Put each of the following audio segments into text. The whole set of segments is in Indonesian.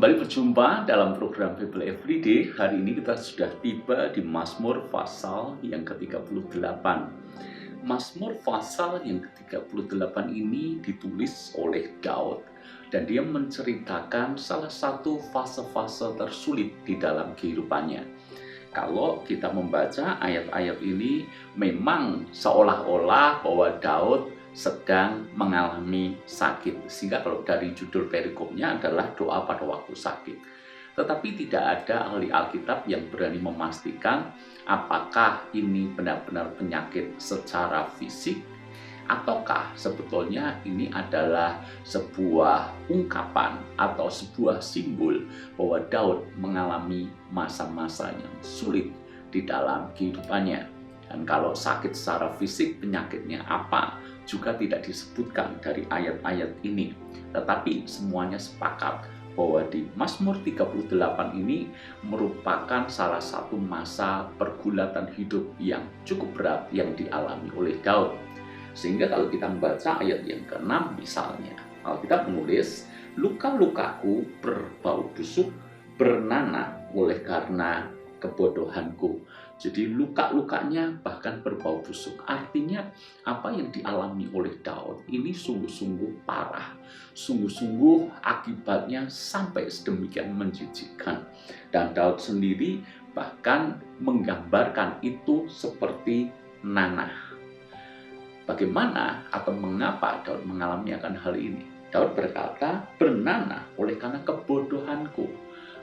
Kembali berjumpa dalam program Bible Everyday. Hari ini kita sudah tiba di Mazmur pasal yang ke-38. Mazmur pasal yang ke-38 ini ditulis oleh Daud dan dia menceritakan salah satu fase-fase tersulit di dalam kehidupannya. Kalau kita membaca ayat-ayat ini, memang seolah-olah bahwa Daud sedang mengalami sakit. Sehingga kalau dari judul perikopnya adalah doa pada waktu sakit. Tetapi tidak ada ahli Alkitab yang berani memastikan apakah ini benar-benar penyakit secara fisik, ataukah sebetulnya ini adalah sebuah ungkapan atau sebuah simbol bahwa Daud mengalami masa-masa yang sulit di dalam kehidupannya. Dan kalau sakit secara fisik, penyakitnya apa, juga tidak disebutkan dari ayat-ayat ini. Tetapi semuanya sepakat bahwa di Mazmur 38 ini merupakan salah satu masa pergulatan hidup yang cukup berat yang dialami oleh Daud. Sehingga kalau kita membaca ayat yang ke-6 misalnya, Alkitab menulis, luka-lukaku berbau busuk, bernanah oleh karena kebodohanku. Jadi luka-lukanya bahkan berbau busuk. Artinya apa yang dialami oleh Daud ini sungguh-sungguh parah. Sungguh-sungguh akibatnya sampai sedemikian menjijikkan. Dan Daud sendiri bahkan menggambarkan itu seperti nanah. Bagaimana atau mengapa Daud mengalami akan hal ini? Daud berkata, bernanah oleh karena kebodohanku.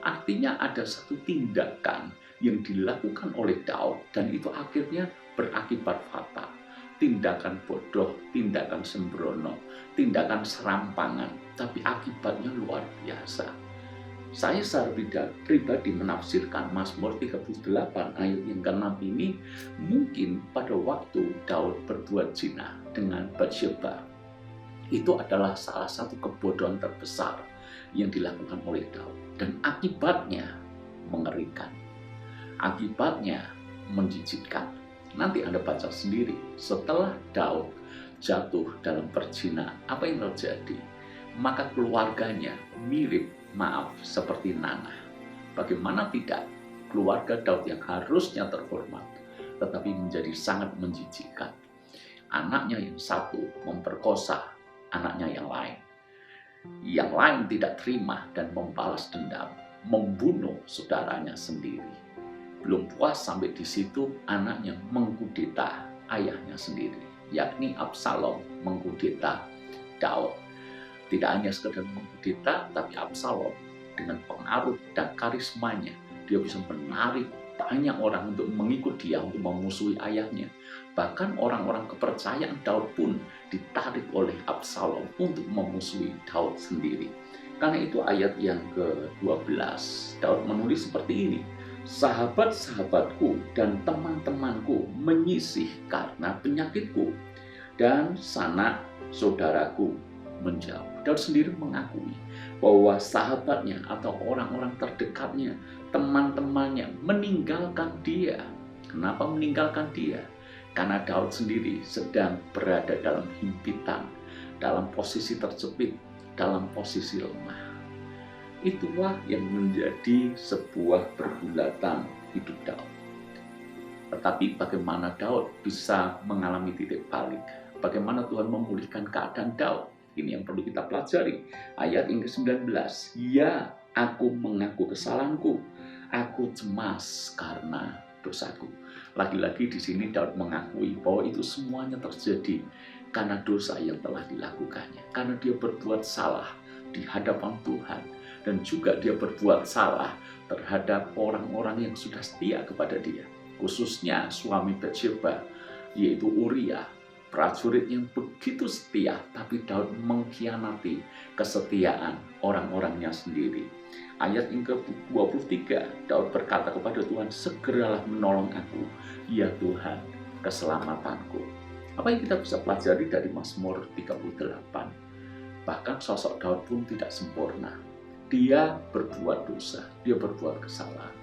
Artinya ada satu tindakan yang dilakukan oleh Daud dan itu akhirnya berakibat fatal. Tindakan bodoh, tindakan sembrono, tindakan serampangan, tapi akibatnya luar biasa. Saya secara pribadi menafsirkan Mazmur 38 ayat yang ke-6 ini mungkin pada waktu Daud berbuat zina dengan Batsyeba. Itu adalah salah satu kebodohan terbesar yang dilakukan oleh Daud dan akibatnya mengerikan. Akibatnya menjijikkan. Nanti Anda baca sendiri, setelah Daud jatuh dalam perzinahan, apa yang terjadi? Maka keluarganya mirip, seperti nanah. Bagaimana tidak? Keluarga Daud yang harusnya terhormat, tetapi menjadi sangat menjijikkan. Anaknya yang satu memperkosa anaknya yang lain. Yang lain tidak terima dan membalas dendam, membunuh saudaranya sendiri. Belum puas sampai di situ, anaknya mengkudeta ayahnya sendiri, yakni Absalom mengkudeta Daud. Tidak hanya sekedar mengkudeta, tapi Absalom dengan pengaruh dan karismanya, dia bisa menarik banyak orang untuk mengikut dia, untuk memusuhi ayahnya. Bahkan orang-orang kepercayaan Daud pun ditarik oleh Absalom untuk memusuhi Daud sendiri. Karena itu ayat yang ke-12, Daud menulis seperti ini. Sahabat-sahabatku dan teman-temanku menyisih karena penyakitku, dan sanak saudaraku menjauh. Daud sendiri mengakui bahwa sahabatnya atau orang-orang terdekatnya, teman-temannya meninggalkan dia. Kenapa meninggalkan dia? Karena Daud sendiri sedang berada dalam himpitan, dalam posisi terjepit, dalam posisi lemah. Itulah yang menjadi sebuah pergulatan hidup Daud. Tetapi bagaimana Daud bisa mengalami titik balik? Bagaimana Tuhan memulihkan keadaan Daud? Ini yang perlu kita pelajari. Ayat yang ke-19. Ya, aku mengaku kesalahanku. Aku cemas karena dosaku. Lagi-lagi di sini Daud mengakui bahwa itu semuanya terjadi karena dosa yang telah dilakukannya. Karena dia berbuat salah di hadapan Tuhan. Dan juga dia berbuat salah terhadap orang-orang yang sudah setia kepada dia. Khususnya suami Batsyeba, yaitu Uria, prajurit yang begitu setia, tapi Daud mengkhianati kesetiaan orang-orangnya sendiri. Ayat yang ke-23, Daud berkata kepada Tuhan, segeralah menolong aku, ya Tuhan, keselamatanku. Apa yang kita bisa pelajari dari Mazmur 38? Bahkan sosok Daud pun tidak sempurna. Dia berbuat dosa, dia berbuat kesalahan.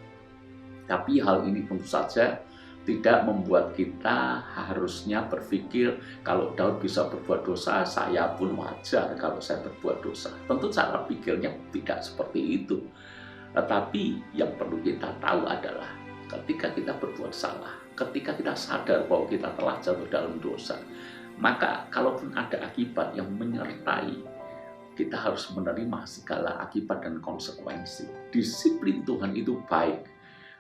Tapi hal ini tentu saja Tidak membuat kita harusnya berpikir kalau Daud bisa berbuat dosa, saya pun wajar kalau saya berbuat dosa. Tentu cara pikirnya tidak seperti itu. Tetapi yang perlu kita tahu adalah ketika kita berbuat salah, ketika kita sadar bahwa kita telah jatuh dalam dosa, maka kalaupun ada akibat yang menyertai, kita harus menerima segala akibat dan konsekuensi. Disiplin Tuhan itu baik,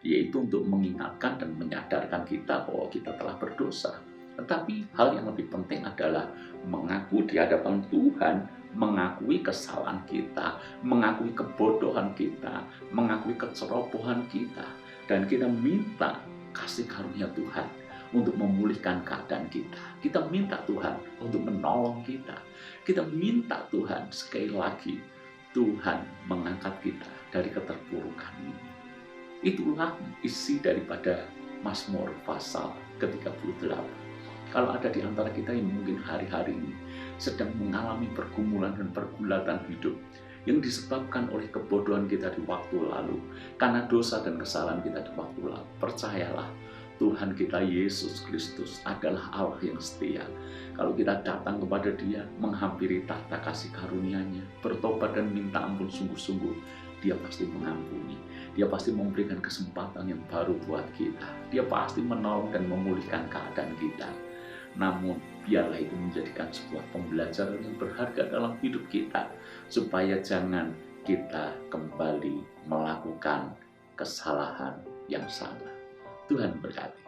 yaitu untuk mengingatkan dan menyadarkan kita bahwa kita telah berdosa. Tetapi hal yang lebih penting adalah mengaku di hadapan Tuhan, mengakui kesalahan kita, mengakui kebodohan kita, mengakui kecerobohan kita, dan kita minta kasih karunia Tuhan untuk memulihkan keadaan kita. Kita minta Tuhan untuk menolong kita. Kita minta Tuhan sekali lagi, Tuhan mengangkat kita dari keterpurukan ini. Itulah isi daripada Mazmur pasal ke-38. Kalau ada di antara kita yang mungkin hari-hari ini sedang mengalami pergumulan dan pergulatan hidup yang disebabkan oleh kebodohan kita di waktu lalu, karena dosa dan kesalahan kita di waktu lalu, percayalah, Tuhan kita Yesus Kristus adalah Allah yang setia. Kalau kita datang kepada Dia, menghampiri tahta kasih karunia-Nya, bertobat dan minta ampun sungguh-sungguh, Dia pasti mengampuni. Dia pasti memberikan kesempatan yang baru buat kita. Dia pasti menolong dan memulihkan keadaan kita. Namun, biarlah itu menjadikan sebuah pembelajaran yang berharga dalam hidup kita, supaya jangan kita kembali melakukan kesalahan yang sama. Tuhan berkati.